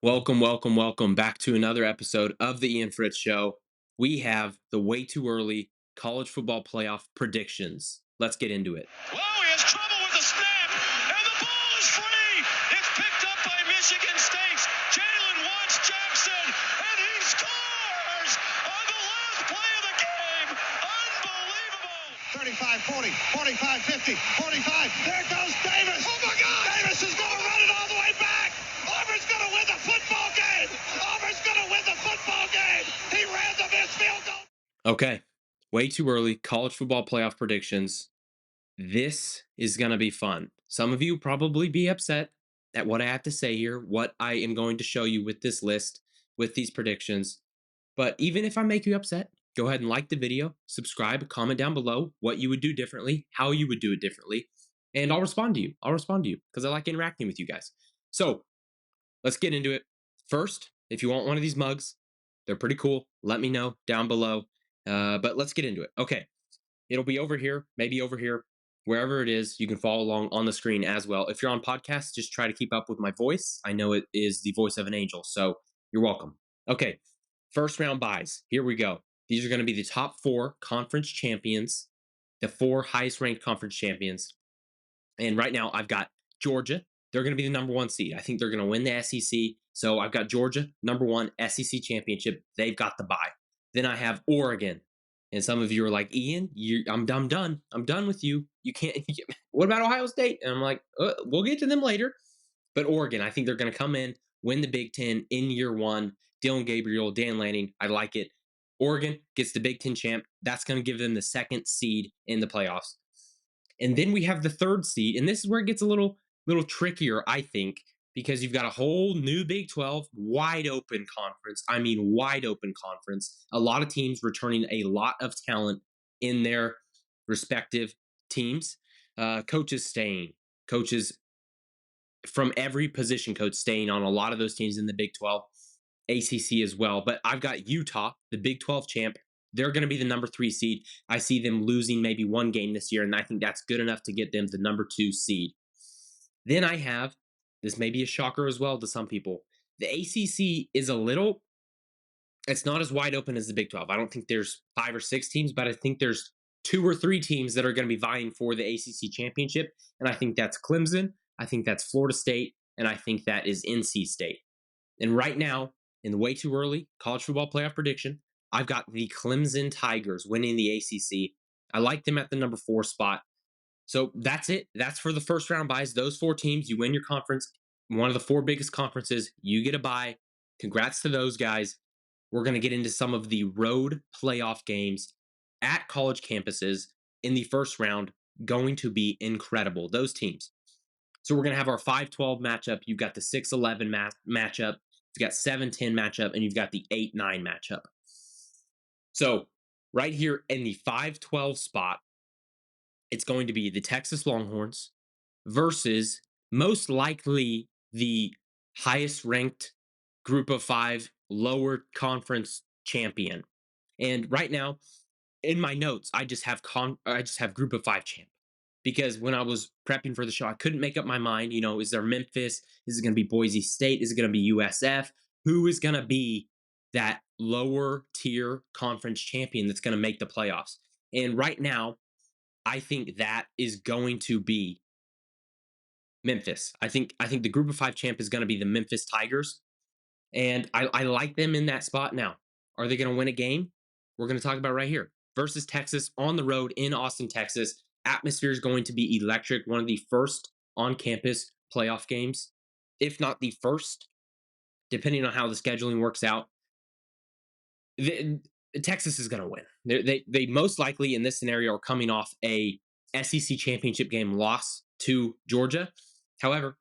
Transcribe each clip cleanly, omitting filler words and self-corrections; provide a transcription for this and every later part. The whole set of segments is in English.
Welcome, welcome, welcome back to another episode of the Ian Fritz Show. We have the way too early college football playoff predictions. Let's get into it. Whoa, he has trouble with the snap, and the ball is free. It's picked up by Michigan State's Jalen Watts Jackson, and he scores on the last play of the game. Unbelievable. 35, 40, 45, 50, 45. There goes Davis. Oh, my God. Davis is going to run it all the way back. Auburn's going to win the football game. Auburn's going to win the football game. He ran the missed field goal. Okay, way too early college football playoff predictions. This is going to be fun. Some of you probably be upset at what I have to say here, what I am going to show you with this list, with these predictions. But even if I make you upset, go ahead and like the video, subscribe, comment down below what you would do differently, how you would do it differently, and I'll respond to you. I'll respond to you because I like interacting with you guys. So let's get into it. First, if you want one of these mugs, they're pretty cool. Let me know down below. But let's get into it. Okay. It'll be over here, maybe over here, wherever it is. You can follow along on the screen as well. If you're on podcast, just try to keep up with my voice. I know it is the voice of an angel, so you're welcome. Okay. First round buys. Here we go. These are going to be the top four conference champions, the four highest ranked conference champions. And right now, I've got Georgia. They're going to be the number one seed. I think they're going to win the SEC. So I've got Georgia, number one, SEC championship. They've got the bye. Then I have Oregon. And some of you are like, Ian, I'm done. I'm done with you. You can't. What about Ohio State? And I'm like, we'll get to them later. But Oregon, I think they're going to come in, win the Big Ten in year one. Dylan Gabriel, Dan Lanning, I like it. Oregon gets the Big Ten champ. That's going to give them the second seed in the playoffs. And then we have the third seed, and this is where it gets a little trickier, I think, because you've got a whole new Big 12 wide open conference. I mean, wide open conference. A lot of teams returning a lot of talent in their respective teams. Coaches staying, coaches from every position coach staying on a lot of those teams in the Big 12, ACC as well. But I've got Utah, the Big 12 champ. They're going to be the number three seed. I see them losing maybe one game this year, and I think that's good enough to get them the number two seed. Then I have, this may be a shocker as well to some people, the ACC is it's not as wide open as the Big 12. I don't think there's five or six teams, but I think there's two or three teams that are going to be vying for the ACC championship. And I think that's Clemson. I think that's Florida State. And I think that is NC State. And right now, in the way too early college football playoff prediction, I've got the Clemson Tigers winning the ACC. I like them at the number four spot. So that's it. That's for the first round buys. Those four teams, you win your conference, one of the four biggest conferences, you get a buy. Congrats to those guys. We're going to get into some of the road playoff games at college campuses in the first round. Going to be incredible. Those teams. So we're going to have our 5-12 matchup. You've got the 6-11 matchup. You've got 7-10 matchup, and you've got the 8-9 matchup. So right here in the 5-12 spot, it's going to be the Texas Longhorns versus most likely the highest ranked group of five lower conference champion. And right now, in my notes, I just have group of five champ. Because when I was prepping for the show, I couldn't make up my mind. Is there Memphis? Is it going to be Boise State? Is it going to be USF? Who is going to be that lower tier conference champion that's going to make the playoffs? And right now, I think that is going to be Memphis. I think the group of five champ is going to be the Memphis Tigers. And I like them in that spot. Now, are they going to win a game? We're going to talk about right here. Versus Texas on the road in Austin, Texas. Atmosphere is going to be electric. One of the first on-campus playoff games, if not the first, depending on how the scheduling works out. Texas is going to win. They most likely in this scenario are coming off a SEC championship game loss to Georgia. However,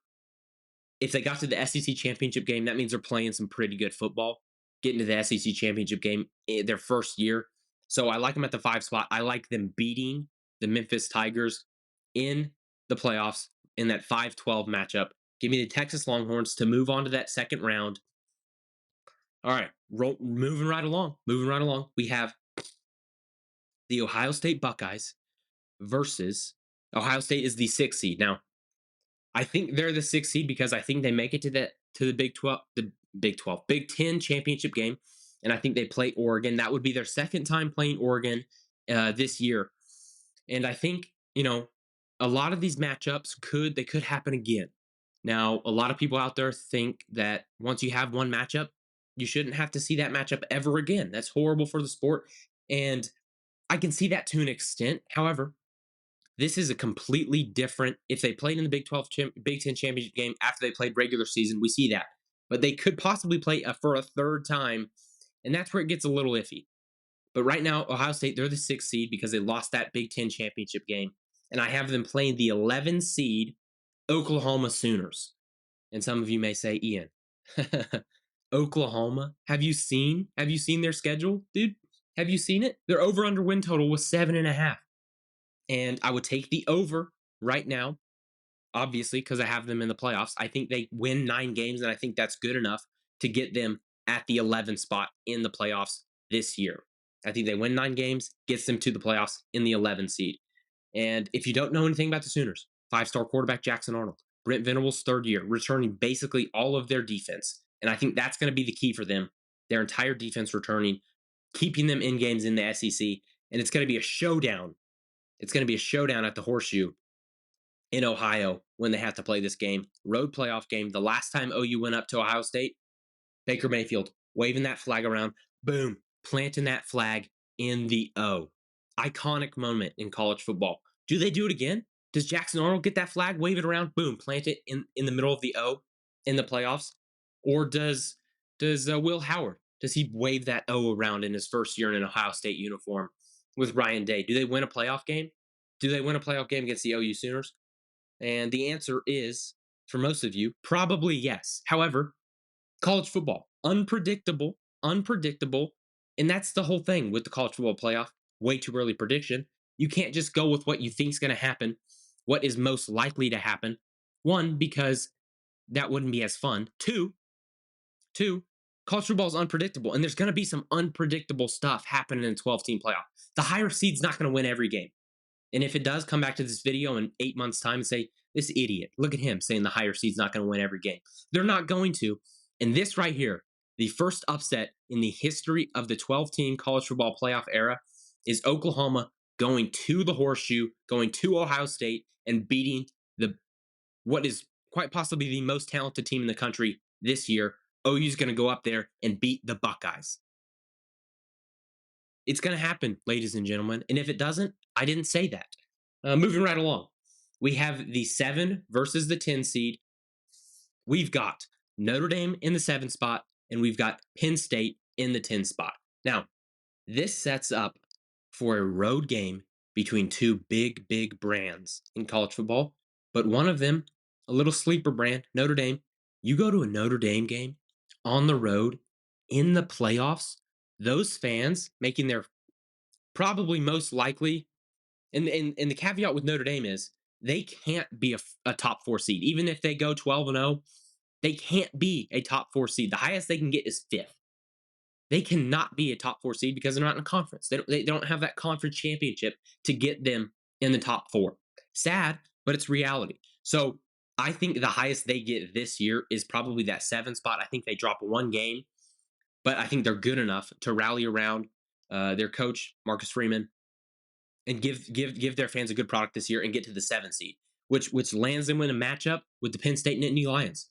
if they got to the SEC championship game, that means they're playing some pretty good football, getting to the SEC championship game in their first year. So I like them at the 5 spot. I like them beating the Memphis Tigers in the playoffs in that 5-12 matchup. Give me the Texas Longhorns to move on to that second round. All right, moving right along. We have the Ohio State Buckeyes versus Ohio State is the 6th seed. Now, I think they're the 6th seed because I think they make it to the Big 12, Big 12, Big 10 championship game. And I think they play Oregon. That would be their second time playing Oregon this year. And I think, a lot of these matchups could happen again. Now, a lot of people out there think that once you have one matchup, you shouldn't have to see that matchup ever again. That's horrible for the sport. And I can see that to an extent. However, this is a completely different. If they played in the Big 10 championship game after they played regular season, we see that. But they could possibly play for a third time, and that's where it gets a little iffy. But right now, Ohio State, they're the sixth seed because they lost that Big 10 championship game. And I have them playing the 11 seed Oklahoma Sooners. And some of you may say, Ian, Oklahoma, have you seen their schedule, dude? Have you seen it? Their over under win total was 7.5. And I would take the over right now, obviously, because I have them in the playoffs. I think they win 9 games, and I think that's good enough to get them at the 11 spot in the playoffs this year. I think they win 9 games, gets them to the playoffs in the 11 seed. And if you don't know anything about the Sooners, 5-star quarterback Jackson Arnold, Brent Venables' third year, returning basically all of their defense. And I think that's going to be the key for them. Their entire defense returning, keeping them in games in the SEC. And it's going to be a showdown. It's going to be a showdown at the Horseshoe in Ohio when they have to play this game. Road playoff game. The last time OU went up to Ohio State, Baker Mayfield waving that flag around, boom, planting that flag in the O. Iconic moment in college football. Do they do it again? Does Jackson Arnold get that flag, wave it around, boom, plant it in the middle of the O in the playoffs? Or does Will Howard, does he wave that O around in his first year in an Ohio State uniform with Ryan Day? Do they win a playoff game? Do they win a playoff game against the OU Sooners? And the answer is, for most of you, probably yes. However, college football, unpredictable. And that's the whole thing with the college football playoff. Way too early prediction. You can't just go with what you think is going to happen, what is most likely to happen. One, because that wouldn't be as fun. Two, college football is unpredictable, and there's going to be some unpredictable stuff happening in a 12-team playoff. The higher seed's not going to win every game. And if it does, come back to this video in 8 months' time and say, this idiot, look at him saying the higher seed's not going to win every game. They're not going to. And this right here, the first upset in the history of the 12-team college football playoff era, is Oklahoma going to the Horseshoe, going to Ohio State, and beating the what is quite possibly the most talented team in the country this year. OU's going to go up there and beat the Buckeyes. It's going to happen, ladies and gentlemen. And if it doesn't, I didn't say that. Moving right along, we have the 7 versus the 10 seed. We've got Notre Dame in the 7 spot, and we've got Penn State in the 10 spot. Now, this sets up for a road game between two big brands in college football, but one of them, a little sleeper brand, Notre Dame. You go to a Notre Dame game on the road in the playoffs, those fans making their probably most likely, and the caveat with Notre Dame is they can't be a top 4 seed. Even if they go 12-0, they can't be a top 4 seed. The highest they can get is 5th. They cannot be a top 4 seed because they're not in a conference. They don't have that conference championship to get them in the top 4. Sad, but it's reality. So I think the highest they get this year is probably that 7 spot. I think they drop 1 game, but I think they're good enough to rally around their coach, Marcus Freeman, and give their fans a good product this year and get to the 7 seed, which lands them in a matchup with the Penn State Nittany Lions.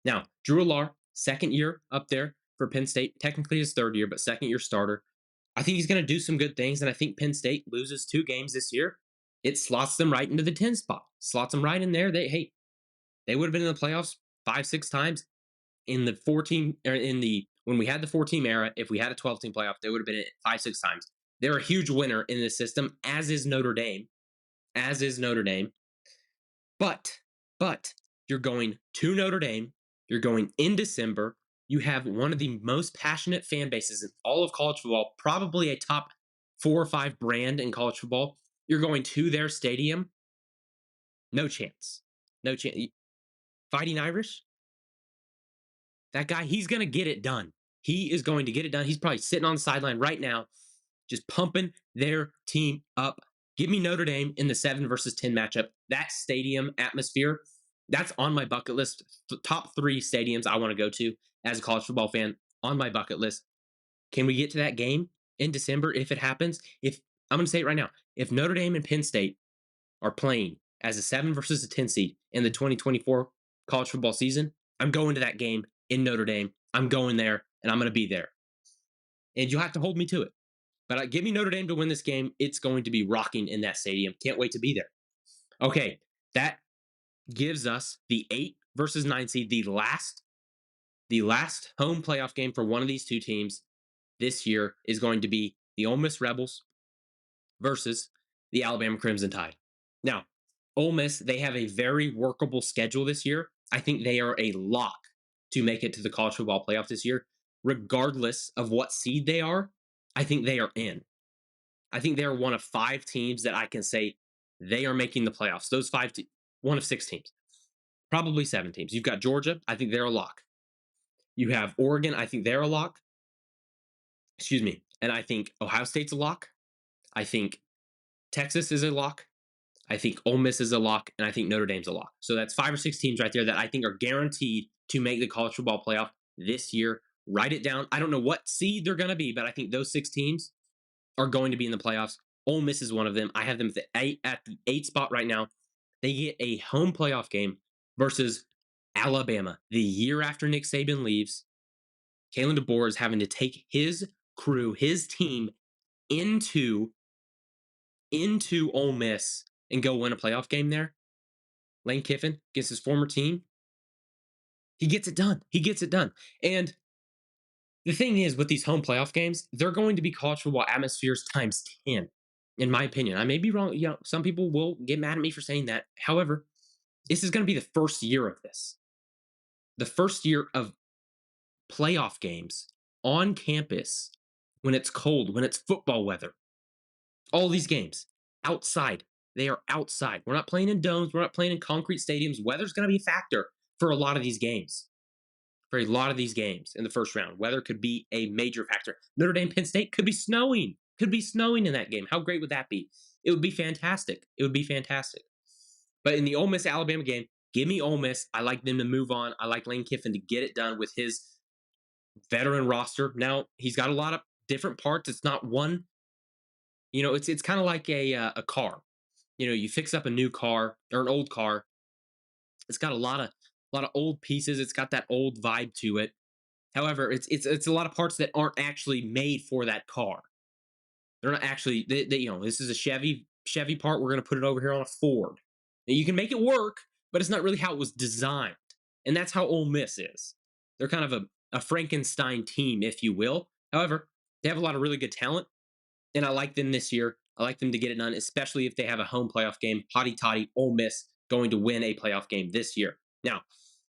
Now, Drew Allar, second year up there for Penn State, technically his third year, but second year starter. I think he's going to do some good things, and I think Penn State loses 2 games this year. It slots them right into the 10 spot, slots them right in there. They would have been in the playoffs 5-6 times in the 14 or in the when we had the 4-team era. If we had a 12-team playoff, they would have been in it 5-6 times. They're a huge winner in this system, as is Notre Dame. As is Notre Dame. But you're going to Notre Dame. You're going in December. You have one of the most passionate fan bases in all of college football, probably a top 4 or 5 brand in college football. You're going to their stadium. No chance. No chance. Fighting Irish? That guy, he's going to get it done. He is going to get it done. He's probably sitting on the sideline right now, just pumping their team up. Give me Notre Dame in the 7 versus 10 matchup. That stadium atmosphere, That's on my bucket list. Top three stadiums I want to go to as a college football fan on my bucket list. Can we get to that game in December if it happens? If I'm going to say it right now, if Notre Dame and Penn State are playing as a 7 versus a 10 seed in the 2024 college football season, I'm going to that game in Notre Dame. I'm going there and I'm going to be there. And you have to hold me to it. But give me Notre Dame to win this game. It's going to be rocking in that stadium. Can't wait to be there. Okay, that gives us the 8 versus 9 seed, the last home playoff game for one of these two teams this year is going to be the Ole Miss Rebels versus the Alabama Crimson Tide. Now, Ole Miss, they have a very workable schedule this year. I think they are a lock to make it to the college football playoff this year, regardless of what seed they are. I think they are in. I think they're one of 5 teams that I can say they are making the playoffs. Those one of 6 teams, probably 7 teams. You've got Georgia. I think they're a lock. You have Oregon. I think they're a lock. Excuse me. And I think Ohio State's a lock. I think Texas is a lock. I think Ole Miss is a lock, and I think Notre Dame's a lock. So that's 5 or 6 teams right there that I think are guaranteed to make the college football playoff this year. Write it down. I don't know what seed they're going to be, but I think those 6 teams are going to be in the playoffs. Ole Miss is one of them. I have them at the 8 spot right now. They get a home playoff game versus Alabama the year after Nick Saban leaves. Kalen DeBoer is having to take his crew, his team into Ole Miss and go win a playoff game there. Lane Kiffin against his former team. He gets it done. He gets it done. And the thing is, with these home playoff games, they're going to be college football atmospheres times 10, in my opinion. I may be wrong. Some people will get mad at me for saying that. However, this is going to be the first year of this. The first year of playoff games on campus when it's cold, when it's football weather. All these games outside. They are outside. We're not playing in domes. We're not playing in concrete stadiums. Weather's going to be a factor for a lot of these games. For a lot of these games in the first round, weather could be a major factor. Notre Dame, Penn State could be snowing. Could be snowing in that game. How great would that be? It would be fantastic. It would be fantastic. But in the Ole Miss Alabama game, give me Ole Miss. I like them to move on. I like Lane Kiffin to get it done with his veteran roster. Now he's got a lot of different parts. It's not one. It's kind of like a car. You fix up a new car or an old car. It's got a lot of old pieces. It's got that old vibe to it. However, it's a lot of parts that aren't actually made for that car. They're not actually. This is a Chevy part. We're going to put it over here on a Ford. Now, you can make it work, but it's not really how it was designed. And that's how Ole Miss is. They're kind of a Frankenstein team, if you will. However, they have a lot of really good talent, and I like them this year. I like them to get it done, especially if they have a home playoff game. Hotty toddy, Ole Miss going to win a playoff game this year. Now,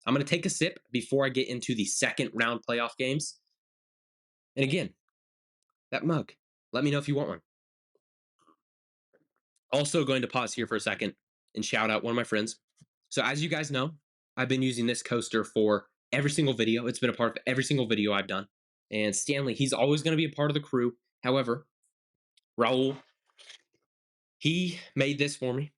I'm going to take a sip before I get into the second round playoff games. And again, that mug, let me know if you want one. Also, going to pause here for a second and shout out one of my friends. So, as you guys know, I've been using this coaster for every single video. It's been a part of every single video I've done. And Stanley, he's always going to be a part of the crew. However, Raul, he made this for me,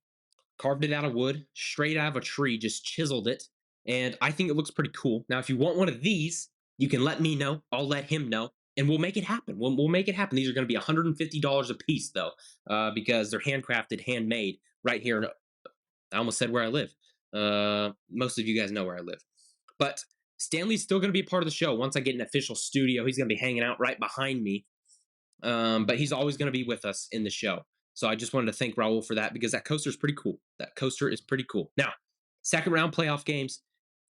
carved it out of wood, straight out of a tree, just chiseled it. And I think it looks pretty cool. Now, if you want one of these, you can let me know. I'll let him know. And we'll make it happen. We'll make it happen. These are going to be $150 a piece, though, because they're handcrafted, handmade right here. I almost said where I live. Most of you guys know where I live. But Stanley's still going to be a part of the show. Once I get an official studio, he's going to be hanging out right behind me. But he's always going to be with us in the show. So I just wanted to thank Raul for that because that coaster is pretty cool. That coaster is pretty cool. Now, second round playoff games.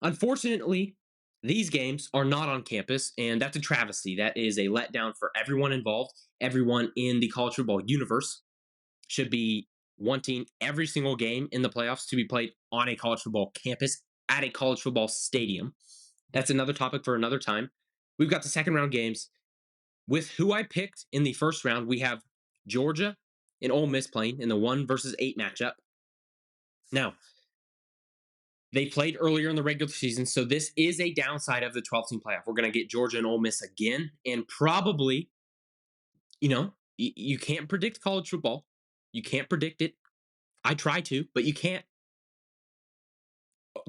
Unfortunately, these games are not on campus, and that's a travesty. That is a letdown for everyone involved. Everyone in the college football universe should be wanting every single game in the playoffs to be played on a college football campus at a college football stadium. That's another topic for another time. We've got the second round games. With who I picked in the first round, we have Georgia and Ole Miss playing in the 1 versus 8 matchup. Now, they played earlier in the regular season, so this is a downside of the 12-team playoff. We're going to get Georgia and Ole Miss again, and probably, you can't predict college football. You can't predict it. I try to, but you can't.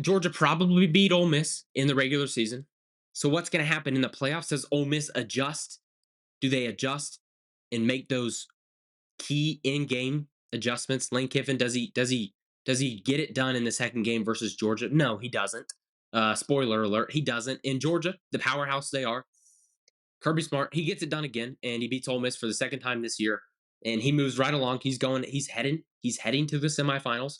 Georgia probably beat Ole Miss in the regular season. So what's going to happen in the playoffs? Does Ole Miss adjust? Do they adjust and make those key in-game adjustments? Lane Kiffin, does he get it done in the second game versus Georgia? No, he doesn't. Spoiler alert, he doesn't. In Georgia, the powerhouse they are, Kirby Smart, he gets it done again, and he beats Ole Miss for the second time this year, and he moves right along. He's heading to the semifinals.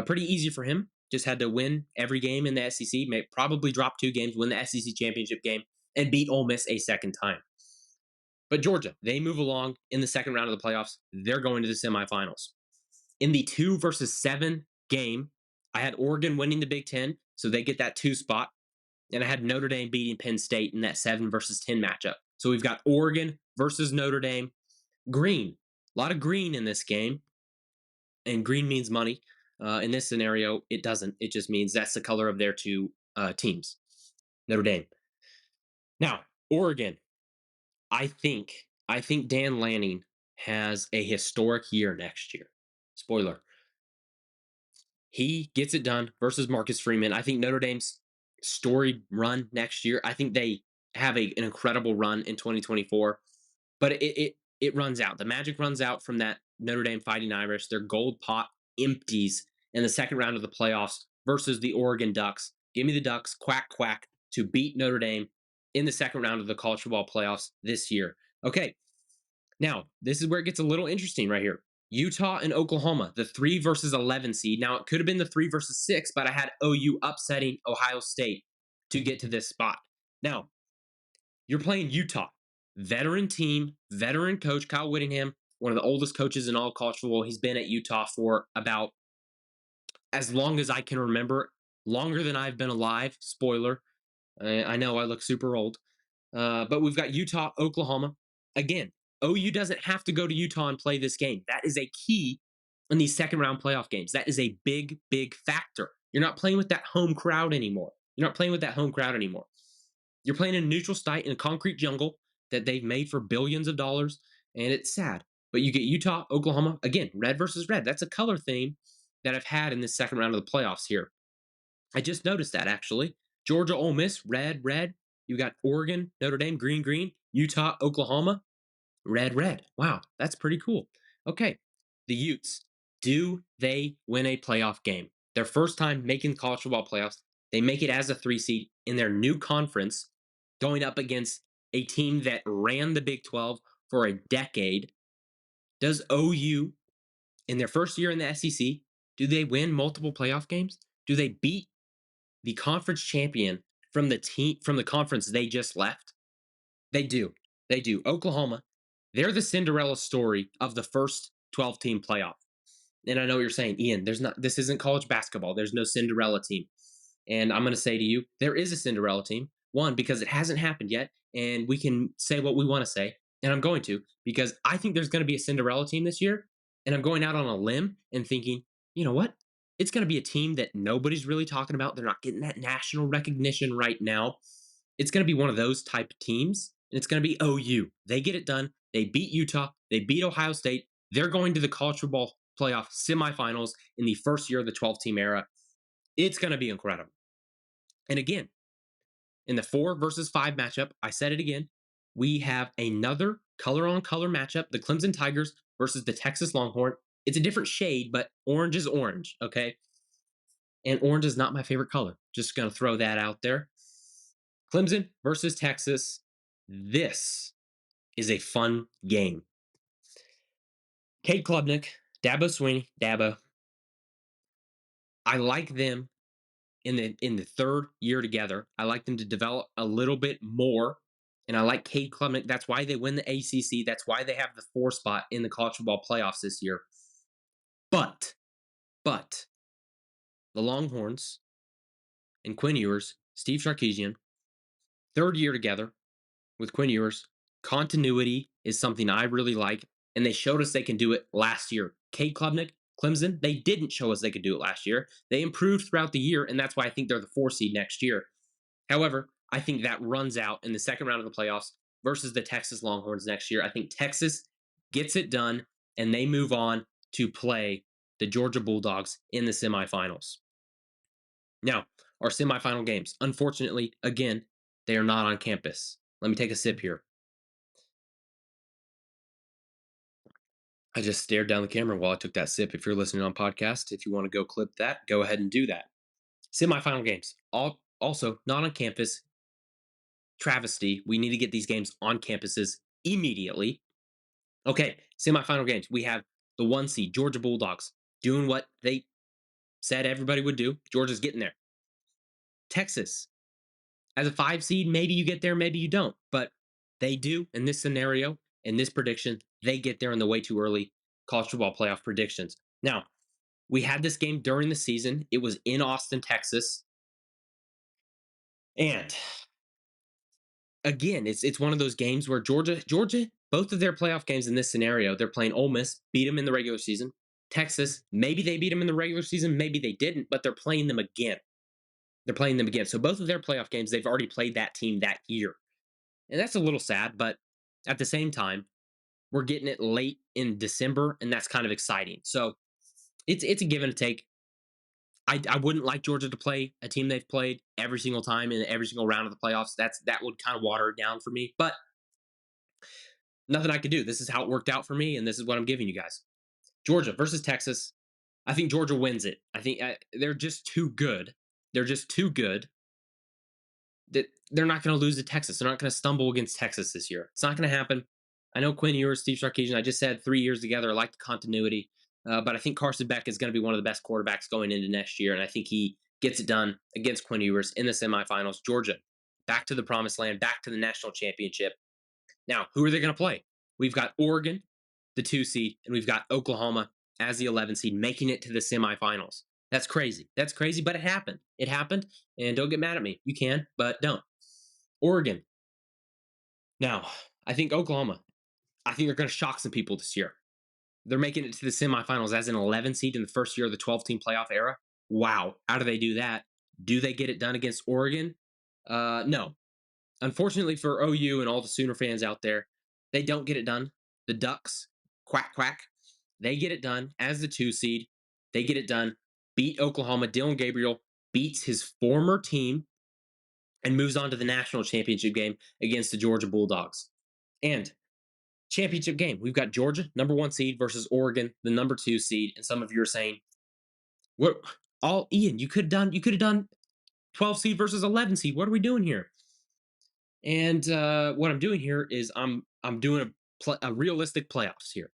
Pretty easy for him. Just had to win every game in the SEC. May probably drop 2 games, win the SEC championship game, and beat Ole Miss a second time. But Georgia, they move along in the second round of the playoffs. They're going to the semifinals. In the 2 versus 7 game, I had Oregon winning the Big Ten, so they get that 2 spot. And I had Notre Dame beating Penn State in that 7 versus 10 matchup. So we've got Oregon versus Notre Dame. Green, a lot of green in this game, and green means money. In this scenario, it doesn't. It just means that's the color of their two teams. Notre Dame. Now, Oregon. I think Dan Lanning has a historic year next year. Spoiler. He gets it done versus Marcus Freeman. I think Notre Dame's story run next year. I think they have an incredible run in 2024, but it runs out. The magic runs out from that Notre Dame Fighting Irish. Their gold pot empties in the second round of the playoffs versus the Oregon Ducks. Give me the Ducks, quack quack, to beat Notre Dame in the second round of the college football playoffs this year. Okay, now, this is where it gets a little interesting right here. Utah and Oklahoma, the 3 versus 11 seed. Now, it could have been the 3 versus 6, but I had OU upsetting Ohio State to get to this spot. Now, you're playing Utah, veteran team, veteran coach Kyle Whittingham, one of the oldest coaches in all college football. He's been at Utah for about as long as I can remember, longer than I've been alive. Spoiler. I know I look super old. But we've got Utah, Oklahoma. Again, OU doesn't have to go to Utah and play this game. That is a key in these second round playoff games. That is a big, big factor. You're not playing with that home crowd anymore. You're not playing with that home crowd anymore. You're playing in a neutral site in a concrete jungle that they've made for billions of dollars, and it's sad. But you get Utah, Oklahoma, again, red versus red. That's a color theme that I've had in this second round of the playoffs here. I just noticed that actually. Georgia, Ole Miss, red, red. You got Oregon, Notre Dame, green, green. Utah, Oklahoma, red, red. Wow, that's pretty cool. Okay, the Utes. Do they win a playoff game? Their first time making college football playoffs. They make it as a 3 seed in their new conference, going up against a team that ran the Big 12 for a decade. Does OU, in their first year in the SEC, do they win multiple playoff games? Do they beat the conference champion from the conference they just left? They do. They do. Oklahoma, they're the Cinderella story of the first 12-team playoff. And I know what you're saying, Ian, this isn't college basketball. There's no Cinderella team. And I'm going to say to you, there is a Cinderella team. One, because it hasn't happened yet, and we can say what we want to say. And I'm going to, because I think there's going to be a Cinderella team this year. And I'm going out on a limb and thinking, you know what? It's going to be a team that nobody's really talking about. They're not getting that national recognition right now. It's going to be one of those type teams, and it's going to be OU. They get it done. They beat Utah. They beat Ohio State. They're going to the college football playoff semifinals in the first year of the 12-team era. It's going to be incredible. And again, in the 4 versus 5 matchup, I said it again, we have another color on color matchup, the Clemson Tigers versus the Texas Longhorn. It's a different shade, but orange is orange, okay? And orange is not my favorite color. Just going to throw that out there. Clemson versus Texas. This is a fun game. Cade Klubnik, Dabo Sweeney, Dabo. I like them in the third year together. I like them to develop a little bit more. And I like Cade Klubnik. That's why they win the ACC. That's why they have the 4 spot in the college football playoffs this year. But, but, the Longhorns and Quinn Ewers, Steve Sarkisian, third year together with Quinn Ewers. Continuity is something I really like, and they showed us they can do it last year. Cade Klubnik, Clemson, they didn't show us they could do it last year. They improved throughout the year, and that's why I think they're the 4 seed next year. However, I think that runs out in the second round of the playoffs versus the Texas Longhorns next year. I think Texas gets it done, and they move on to play the Georgia Bulldogs in the semifinals. Now, our semifinal games, unfortunately, again, they are not on campus. Let me take a sip here. I just stared down the camera while I took that sip. If you're listening on podcast, if you want to go clip that, go ahead and do that. Semifinal games, all also not on campus. Travesty. We need to get these games on campuses immediately. Okay, semifinal games. We have the one seed Georgia Bulldogs doing what they said everybody would do. Georgia's getting there. Texas as a five seed, maybe you get there, maybe you don't, but they do in this scenario, in this prediction. They get there in the way too early college football playoff predictions. Now, we had this game during the season. It was in Austin, Texas, and again, it's one of those games where Georgia, both of their playoff games in this scenario, they're playing Ole Miss, beat them in the regular season. Texas, maybe they beat them in the regular season, maybe they didn't, but they're playing them again. They're playing them again. So both of their playoff games, they've already played that team that year. And that's a little sad, but at the same time, we're getting it late in December, and that's kind of exciting. So it's a give and a take. I wouldn't like Georgia to play a team they've played every single time in every single round of the playoffs. That would kind of water it down for me. But nothing I could do. This is how it worked out for me, and this is what I'm giving you guys. Georgia versus Texas. I think Georgia wins it. I think they're just too good. They're just too good that they're not going to lose to Texas. They're not going to stumble against Texas this year. It's not going to happen. I know Quinn Ewers, Steve Sarkisian. I just said 3 years together. I like the continuity, but I think Carson Beck is going to be one of the best quarterbacks going into next year, and I think he gets it done against Quinn Ewers in the semifinals. Georgia, back to the promised land, back to the national championship. Now, who are they going to play? We've got Oregon, the 2 seed, and we've got Oklahoma as the 11 seed, making it to the semifinals. That's crazy. That's crazy, but it happened. It happened, and don't get mad at me. You can, but don't. Oregon. Now, I think Oklahoma. I think they're going to shock some people this year. They're making it to the semifinals as an 11 seed in the first year of the 12-team playoff era. Wow. How do they do that? Do they get it done against Oregon? No. Unfortunately for OU and all the Sooner fans out there, they don't get it done. The Ducks, quack, quack, they get it done as the 2 seed. They get it done, beat Oklahoma. Dylan Gabriel beats his former team and moves on to the national championship game against the Georgia Bulldogs. And championship game, we've got Georgia, number 1 seed, versus Oregon, the number 2 seed. And some of you are saying, "What? All Ian? You could have done 12 seed versus 11 seed. What are we doing here?" And what I'm doing here is I'm doing a realistic playoffs here.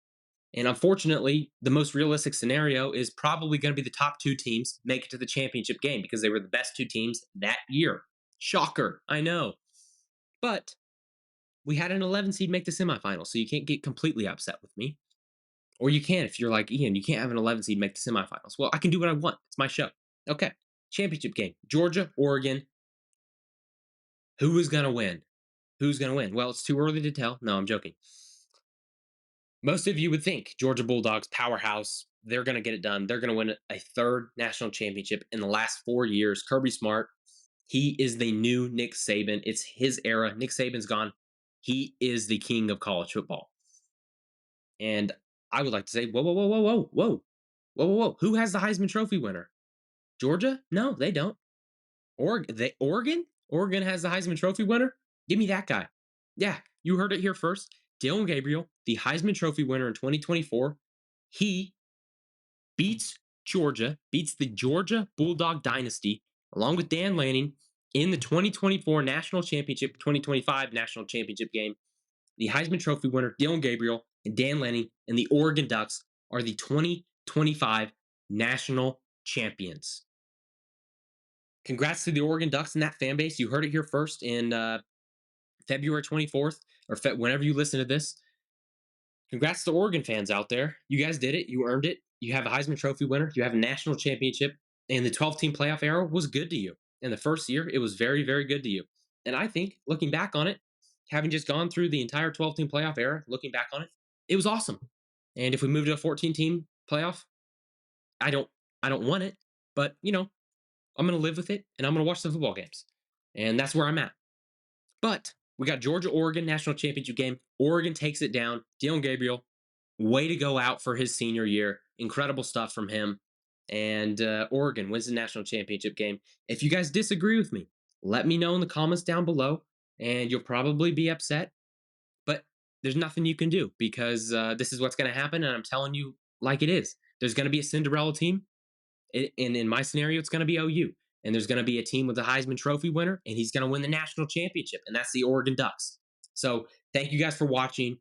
And unfortunately, the most realistic scenario is probably going to be the top 2 teams make it to the championship game because they were the best 2 teams that year. Shocker, I know. But we had an 11 seed make the semifinals, so you can't get completely upset with me. Or you can if you're like, Ian, you can't have an 11 seed make the semifinals. Well, I can do what I want. It's my show. Okay. Championship game. Georgia, Oregon. Who is going to win? Who's going to win? Well, it's too early to tell. No, I'm joking. Most of you would think Georgia Bulldogs, powerhouse, they're going to get it done. They're going to win a third national championship in the last 4 years. Kirby Smart, he is the new Nick Saban. It's his era. Nick Saban's gone. He is the king of college football. And I would like to say, whoa, whoa, whoa, whoa, whoa, whoa, whoa, whoa, whoa. Who has the Heisman Trophy winner? Georgia? No, they don't. Oregon? Oregon has the Heisman Trophy winner? Give me that guy. Yeah, you heard it here first. Dylan Gabriel, the Heisman Trophy winner in 2024, he beats Georgia, beats the Georgia Bulldog dynasty, along with Dan Lanning, in the 2024 national championship, 2025 national championship game. The Heisman Trophy winner, Dylan Gabriel, and Dan Lanning, and the Oregon Ducks are the 2025 national champions. Congrats to the Oregon Ducks and that fan base. You heard it here first in February 24th, or whenever you listen to this. Congrats to Oregon fans out there. You guys did it. You earned it. You have a Heisman Trophy winner. You have a national championship. And the 12-team playoff era was good to you. In the first year, it was very, very good to you. And I think, looking back on it, having just gone through the entire 12-team playoff era, looking back on it, it was awesome. And if we move to a 14-team playoff, I don't I don't want it, but I'm going to live with it and I'm going to watch the football games. And that's where I'm at. But we got Georgia Oregon national championship game. Oregon takes it down. Dylan Gabriel, way to go out for his senior year. Incredible stuff from him. and Oregon wins the national championship game. If you guys disagree with me, let me know in the comments down below, and you'll probably be upset. But there's nothing you can do because this is what's going to happen, and I'm telling you like it is. There's going to be a Cinderella team, and in my scenario, it's going to be OU. And there's going to be a team with a Heisman Trophy winner, and he's going to win the national championship, and that's the Oregon Ducks. So thank you guys for watching.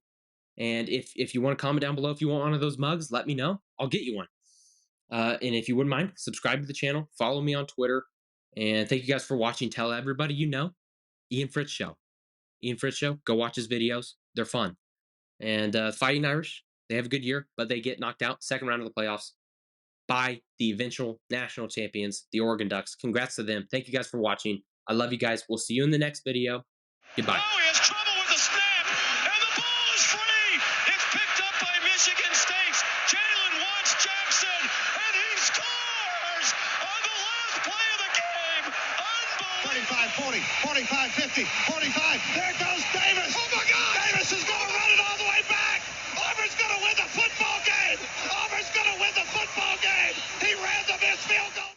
And if you want to comment down below if you want one of those mugs, let me know. I'll get you one. And if you wouldn't mind, subscribe to the channel, follow me on Twitter, and thank you guys for watching. Tell everybody you know, Ian Fritz Show. Ian Fritz Show. Go watch his videos; they're fun. And Fighting Irish, they have a good year, but they get knocked out second round of the playoffs by the eventual national champions, the Oregon Ducks. Congrats to them. Thank you guys for watching. I love you guys. We'll see you in the next video. Goodbye. Oh, he has trouble with the snap, and the ball is free. It's picked up by Michigan State. Jalen Watts Jackson, and he scores on the last play of the game. Unbelievable. 35, 40, 45, 50, 45. There